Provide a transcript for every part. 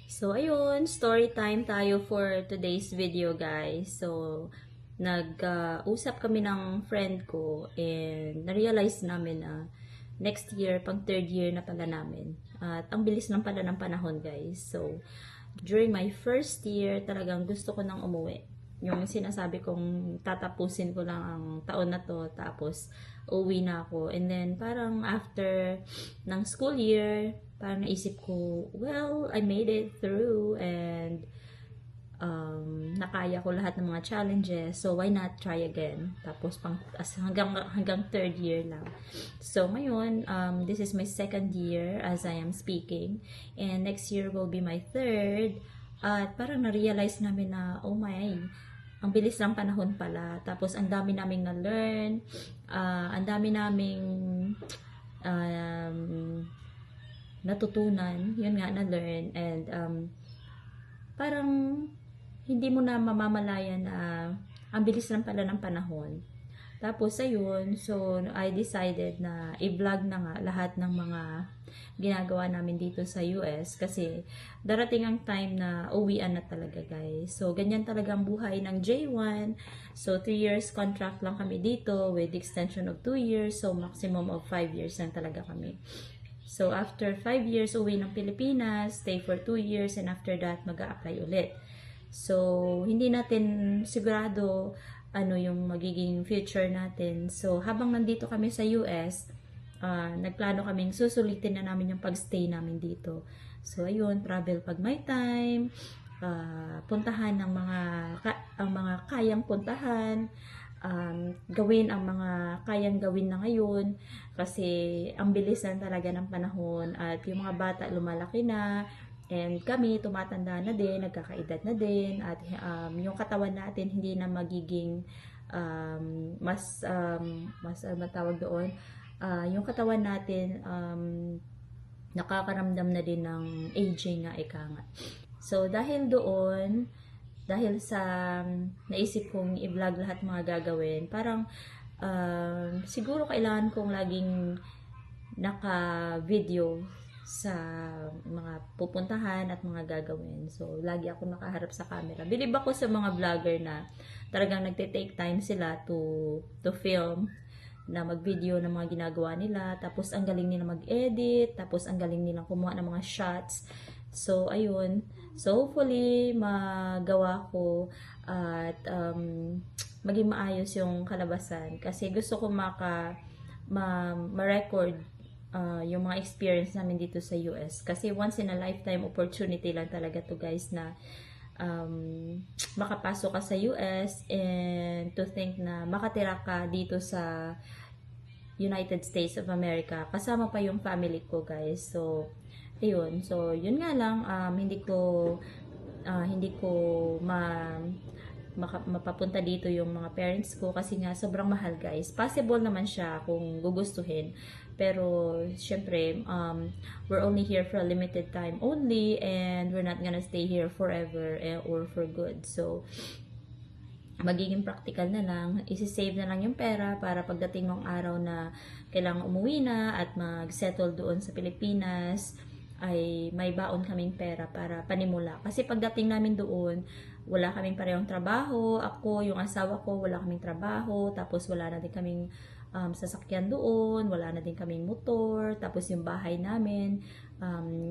So, ayun, story time tayo for today's video, guys. So, nag-usap kami ng friend ko and na-realize namin na next year, pang third year na pala namin. At ang bilis lang pala ng panahon, guys. So, during my first year, talagang gusto ko nang umuwi. Yung sinasabi kong tatapusin ko lang ang taon na to, tapos uwi na ako. And then, parang after ng school year, parang naisip ko, well, I made it through and nakaya ko lahat ng mga challenges. So, why not try again? Tapos, hanggang third year lang. So, ngayon, this is my second year as I am speaking. And next year will be my third. At parang na-realize namin na, oh my, ang bilis ng panahon pala. Tapos, ang dami naming na-learn. Ang dami naming natutunan. Yun nga, na-learn. And parang hindi mo na mamamalayan na ang bilis lang pala ng panahon. Tapos, ayun, so, I decided na i-vlog na nga lahat ng mga ginagawa namin dito sa US kasi darating ang time na uwian na talaga, guys. So, ganyan talaga ang buhay ng J1. So, 3 years contract lang kami dito with extension of 2 years. So, maximum of 5 years lang talaga kami. So, after 5 years, uwi ng Pilipinas, stay for 2 years, and after that, mag-a-apply ulit. So, hindi natin sigurado ano yung magiging future natin. So, habang nandito kami sa US, nagplano kaming susulitin na namin yung pagstay namin dito. So, ayun, travel pag may time, puntahan ang mga kayang puntahan, gawin ang mga kayang gawin na ngayon kasi ang bilis na talaga ng panahon at yung mga bata lumalaki na. And kami, tumatanda na din, nagkakaedad na din, at yung katawan natin hindi na magiging mas matawag doon, yung katawan natin nakakaramdam na din ng aging nga, ika nga. So, dahil doon, dahil sa naisip kong i-vlog lahat mga gagawin, parang siguro kailangan kong laging naka-video sa mga pupuntahan at mga gagawin. So, lagi ako nakaharap sa camera. Bilib ako sa mga vlogger na talagang nagte-take time sila to film, na mag-video ng mga ginagawa nila. Tapos, ang galing nila mag-edit. Tapos, ang galing nilang kumuha ng mga shots. So, ayun. So, hopefully, magawa ko at maging maayos yung kalabasan. Kasi gusto ko ma-record yung mga experience namin dito sa US. Kasi once in a lifetime opportunity lang talaga to, guys, na makapasok ka sa US and to think na makatira ka dito sa United States of America. Kasama pa yung family ko, guys. So, ayun. So, yun nga lang, hindi ko mapapunta dito yung mga parents ko kasi nga sobrang mahal, guys. Possible naman siya kung gugustuhin. Pero, syempre, we're only here for a limited time only and we're not gonna stay here forever or for good. So, magiging practical na lang. Isi-save na lang yung pera para pagdating ng araw na kailangan umuwi na at mag-settle doon sa Pilipinas, ay may baon kaming pera para panimula. Kasi pagdating namin doon, wala kaming parehong trabaho. Ako, yung asawa ko, wala kaming trabaho. Tapos wala na din kaming sasakyan doon. Wala na din kaming motor. Tapos yung bahay namin,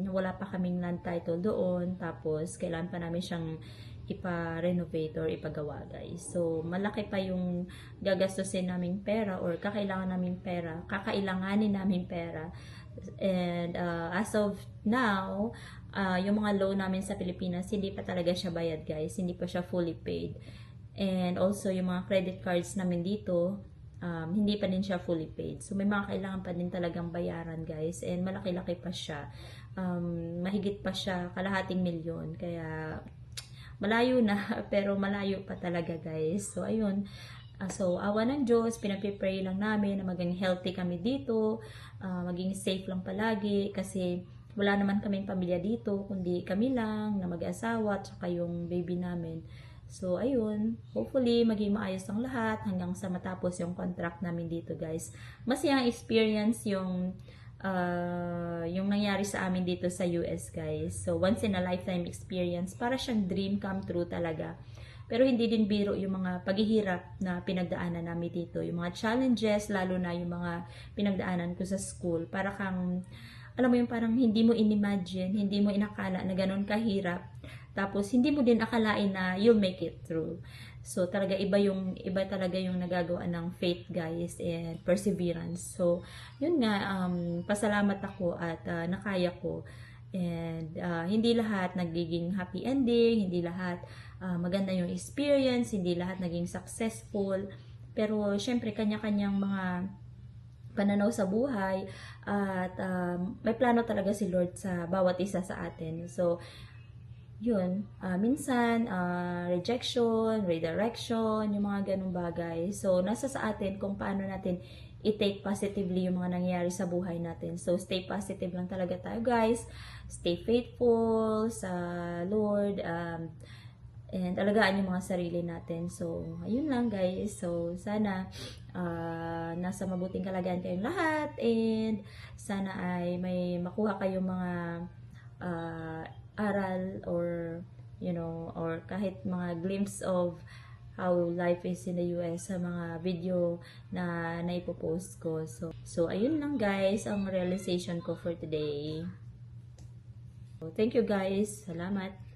wala pa kaming land title doon. Tapos kailangan pa namin siyang ipa-renovate or ipagawa, guys. So, malaki pa yung gagastusin naming pera or kakailanganin naming pera. And as of now, yung mga loan namin sa Pilipinas, hindi pa talaga siya bayad, guys. Hindi pa siya fully paid. And also, yung mga credit cards namin dito, hindi pa din siya fully paid. So, may mga kailangan pa din talagang bayaran, guys. And malaki-laki pa siya. Mahigit pa siya, kalahating milyon. Kaya, malayo na, pero malayo pa talaga, guys. So, ayun. So, awa ng Diyos, pinapipray lang namin na maging healthy kami dito, maging safe lang palagi, kasi wala naman kaming pamilya dito, kundi kami lang na mag-asawa, at saka yung baby namin. So, ayun. Hopefully, maging maayos ang lahat hanggang sa matapos yung contract namin dito, guys. Masayang experience yung yung nangyari sa amin dito sa US, guys. So, once in a lifetime experience. Para siyang dream come true talaga. Pero hindi din biro yung mga paghihirap na pinagdaanan namin dito. Yung mga challenges, lalo na yung mga pinagdaanan ko sa school. Para kang, alam mo yung parang hindi mo inimagine, hindi mo inakala na ganun kahirap. Tapos, hindi mo din akalain na you'll make it through. So, talaga iba talaga yung nagagawa ng faith, guys, and perseverance. So, yun nga, pasalamat ako at nakaya ko. And hindi lahat nagiging happy ending, hindi lahat maganda yung experience, hindi lahat naging successful. Pero, syempre, kanya-kanyang mga pananaw sa buhay at may plano talaga si Lord sa bawat isa sa atin. So, yun, minsan, rejection, redirection, yung mga ganung bagay. So, nasa sa atin kung paano natin i-take positively yung mga nangyayari sa buhay natin. So, stay positive lang talaga tayo, guys. Stay faithful sa Lord. And alagaan yung mga sarili natin. So, ayun lang, guys. So, sana nasa mabuting kalagayan kayong lahat. And sana ay may makuha kayong mga aral or or kahit mga glimpse of how life is in the US sa mga video na naipopost ko. So ayun lang, guys, ang realization ko for today. So, thank you, guys. Salamat.